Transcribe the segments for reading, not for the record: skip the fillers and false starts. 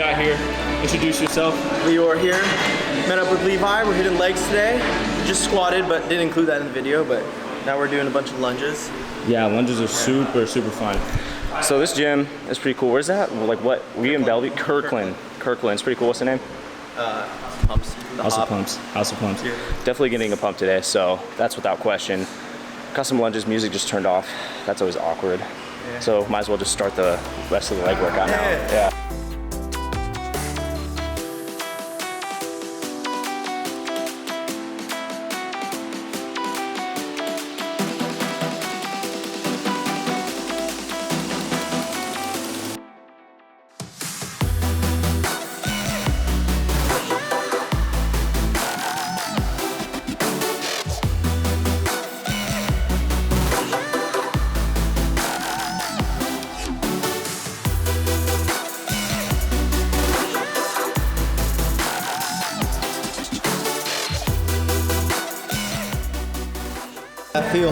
got here? Introduce yourself. Leor here. Met up with Levi. We're hitting legs today. Just squatted, but didn't include that in the video. But now we're doing a bunch of lunges. Yeah, lunges are super fun. So this gym is pretty cool. Where's that? Like what? Were you in Bellevue? Kirkland. It's pretty cool. What's the name? Pumps. House of Pumps. Yeah. Definitely getting a pump today, so that's without question. Got some lunges, music just turned off. That's always awkward. Yeah. So might as well just start the rest of the leg workout now. Yeah. I feel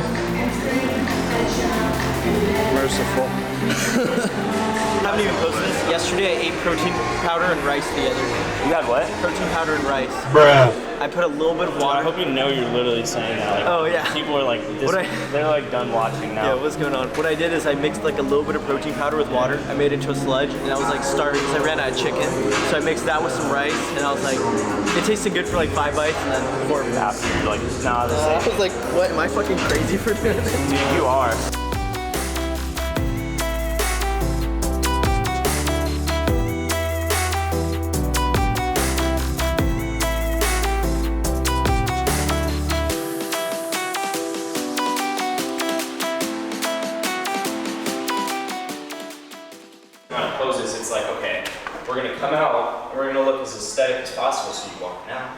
Merciful. I haven't even posted this. Yesterday I ate protein powder and rice together. You had what? Protein powder and rice. Bruh. I put a little bit of water. I hope you know you're literally saying that. Like, oh yeah. People are like, they're like done watching now. Yeah, what's going on? What I did is I mixed like a little bit of protein powder with water. I made it into a sludge, and I was like starving because I ran out of chicken. So I mixed that with some rice, and I was like, it tasted good for like 5 bites, and then 4 minutes. You're like, nah, this I was like, what? Am I fucking crazy for doing this? Dude, you are. Poses, it's like, okay, we're gonna come out and we're gonna look as aesthetic as possible. So you walk out,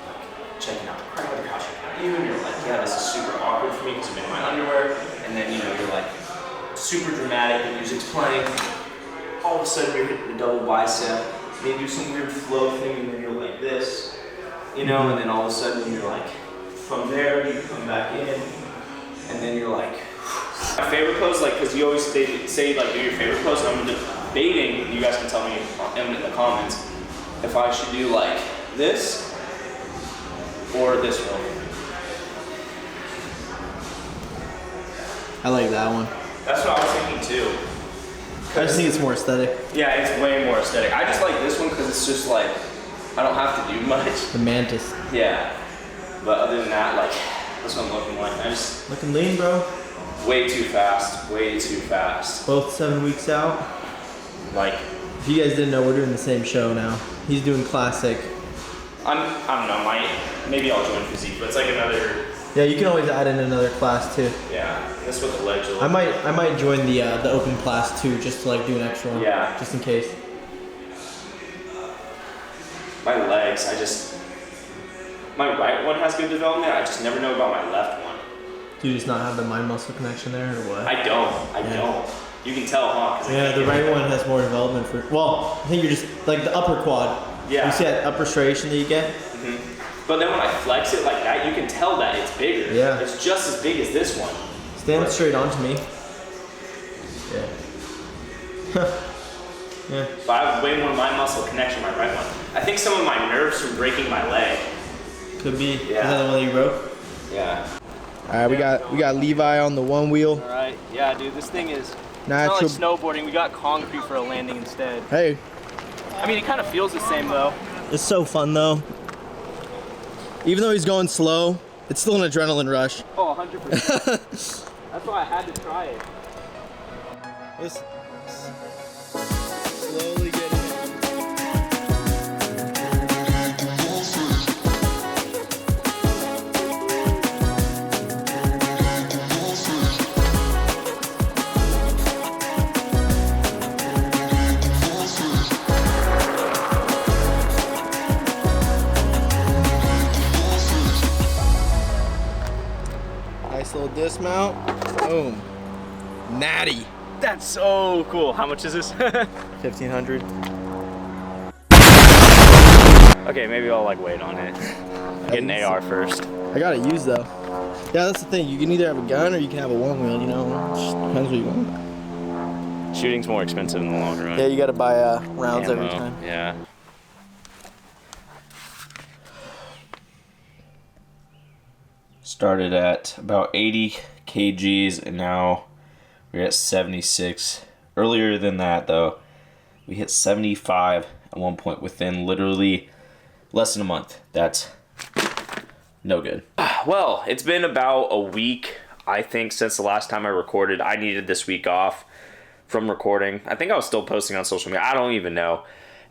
like, checking out the crowd, the crowd's checking out you, and you're like, yeah, this is super awkward for me because I'm in my underwear. And then, you know, you're like super dramatic, the music's playing. All of a sudden you're hitting the double bicep, and you do some weird flow thing, and then you're like this, you know, and then all of a sudden you're like, from there you come back in, and then you're like, my favorite pose, like, because you always say like, do your favorite pose, and I'm debating, you guys can tell me in the comments, if I should do like this, or this one. I like that one. That's what I was thinking too. I just think it's more aesthetic. Yeah, it's way more aesthetic. I just like this one because it's just like, I don't have to do much. The mantis. Yeah, but other than that, like, that's what I'm looking like. I just, Looking lean, bro. way too fast, way too fast. Both 7 weeks out. Like, If you guys didn't know, we're doing the same show now. He's doing classic. I don't know, maybe I'll join physique, but it's like another, Yeah, you can always add in another class too. yeah, that's what the legs are. I might join the open class too, just to like do an extra one. Yeah. Just in case. My legs, my right one has good development, I just never know about my left one. Do you just not have the mind muscle connection there, or what? I don't. You can tell, huh? 'Cause Yeah, the right one has more development for. Well, I think you're just like the upper quad. Yeah. You see that upper striation that you get? But then when I flex it like that, you can tell that it's bigger. Yeah. It's just as big as this one. Stand straight onto me. Yeah. Yeah. But I have way more mind muscle connection in my right one. I think some of my nerves from breaking my leg. Could be. Yeah. Is that the one that you broke? Yeah. All right, we got Levi on the one wheel. All right, yeah, dude, this thing is Natural. it's not like snowboarding. We got concrete for a landing instead. Hey, I mean, it kind of feels the same though. it's so fun though. Even though he's going slow, it's still an adrenaline rush. Oh, 100%. That's why I had to try it. Just slowly getting it. Nice little dismount. Boom. Natty. That's so cool. How much is this? 1,500. Okay, maybe I'll like wait on it. Get an AR first. I got it used though. Yeah, that's the thing. You can either have a gun or you can have a one wheel, you know. It just depends what you want. Shooting's more expensive in the long run. Yeah, you gotta buy rounds every Ammo, time. Yeah. Started at about 80 kgs and now we're at 76. Earlier than that though, we hit 75 at one point within literally less than a month. That's no good. Well, it's been about a week, I think, since the last time I recorded. I needed this week off from recording. I think I was still posting on social media. I don't even know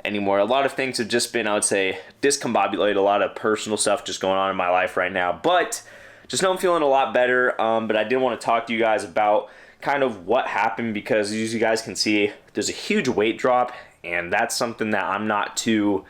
anymore. A lot of things have just been, I would say, discombobulated. A lot of personal stuff just going on in my life right now. But just know I'm feeling a lot better. But I did want to talk to you guys about kind of what happened, because as you guys can see, there's a huge weight drop, and that's something that I'm not too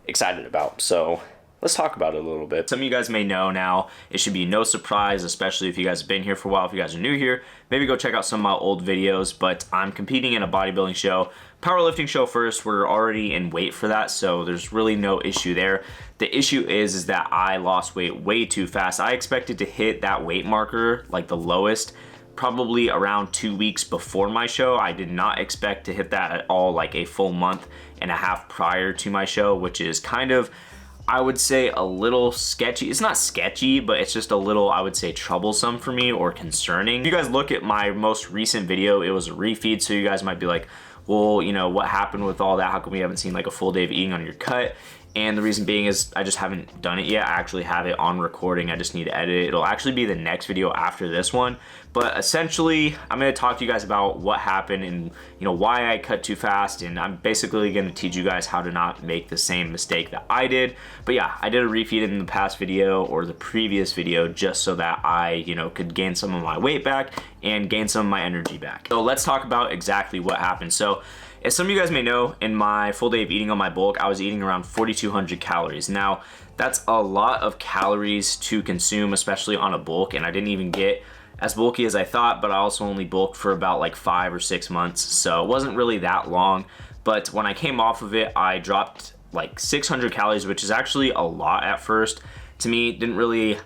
excited about. So let's talk about it a little bit. Some of you guys may know now. It should be no surprise, especially if you guys have been here for a while. If you guys are new here, maybe go check out some of my old videos. But I'm competing in a bodybuilding show, powerlifting show first. We're already in weight for that, so there's really no issue there. The issue is that I lost weight way too fast. I expected to hit that weight marker, like the lowest, probably around 2 weeks before my show. I did not expect to hit that at all, like a full month and a half prior to my show, which is kind of, I would say, a little sketchy. It's not sketchy, but it's just a little, I would say, troublesome for me or concerning. If you guys look at my most recent video, it was a refeed, so you guys might be like, well, you know, what happened with all that? How come we haven't seen like a full day of eating on your cut? And the reason being is I just haven't done it yet. I actually have it on recording. I just need to edit it. It'll actually be the next video after this one. But essentially, I'm gonna talk to you guys about what happened and, you know, why I cut too fast. And I'm basically gonna teach you guys how to not make the same mistake that I did. But yeah, I did a refeed in the past video or the previous video just so that I, you know, could gain some of my weight back and gain some of my energy back. So let's talk about exactly what happened. So as some of you guys may know, in my full day of eating on my bulk, I was eating around 4,200 calories. Now, that's a lot of calories to consume, especially on a bulk, and I didn't even get as bulky as I thought, but I also only bulked for about like 5 or 6 months, so it wasn't really that long. But when I came off of it, I dropped like 600 calories, which is actually a lot at first. To me, it didn't really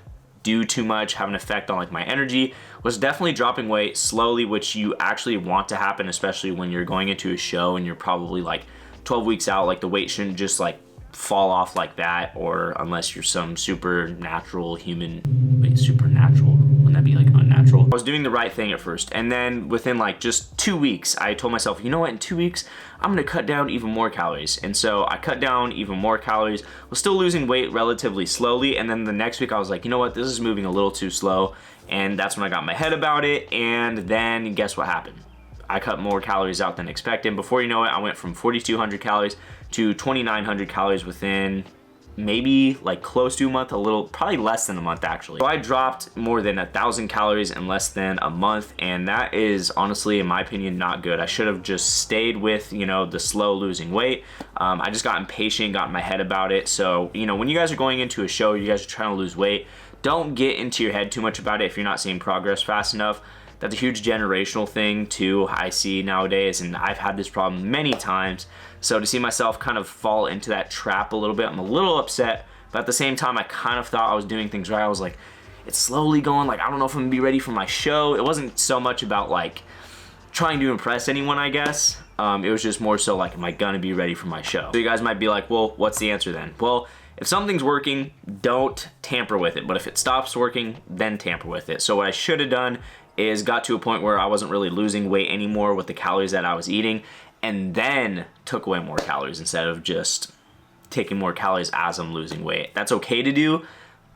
do too much, have an effect on like my energy. Was definitely dropping weight slowly, which you actually want to happen, especially when you're going into a show and you're probably like 12 weeks out. Like the weight shouldn't just like fall off like that, or unless you're some supernatural human. Wait, supernatural? Wouldn't that be like unnatural? I was doing the right thing at first, and then within like just 2 weeks, I told myself, you know what, in 2 weeks, I'm gonna cut down even more calories. And so I cut down even more calories, was still losing weight relatively slowly, and then the next week I was like, you know what, this is moving a little too slow, and that's when I got in my head about it, and then guess what happened? I cut more calories out than expected. Before you know it, I went from 4,200 calories to 2,900 calories within maybe like close to a month, a little, probably less than a month actually. So I dropped more than 1,000 calories in less than a month, and that is honestly, in my opinion, not good. I should have just stayed with, you know, the slow losing weight. I just got impatient, got in my head about it. So, you know, when you guys are going into a show, you guys are trying to lose weight, don't get into your head too much about it if you're not seeing progress fast enough. That's a huge generational thing too, I see nowadays, and I've had this problem many times. So to see myself kind of fall into that trap a little bit, I'm a little upset, but at the same time, I kind of thought I was doing things right. I was like, it's slowly going, like, I don't know if I'm gonna be ready for my show. It wasn't so much about like trying to impress anyone, I guess. It was just more so like, am I gonna be ready for my show? So you guys might be like, well, what's the answer then? Well, if something's working, don't tamper with it. But if it stops working, then tamper with it. So what I should have done is got to a point where I wasn't really losing weight anymore with the calories that I was eating, and then took away more calories instead of just taking more calories as I'm losing weight. That's okay to do,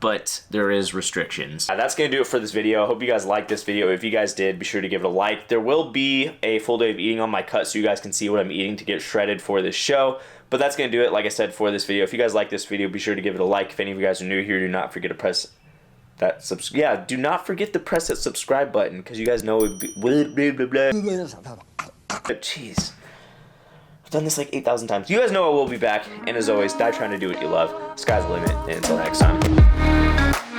but there is restrictions. That's gonna do it for this video. I hope you guys liked this video. If you guys did, be sure to give it a like. There will be a full day of eating on my cut so you guys can see what I'm eating to get shredded for this show. But that's gonna do it, like I said, for this video. If you guys like this video, be sure to give it a like. If any of you guys are new here, do not forget to press that do not forget to press that subscribe button, because you guys know it. Jeez. I've done this like 8,000 times. You guys know I will be back, and as always, die trying to do what you love. Sky's the limit, and until next time.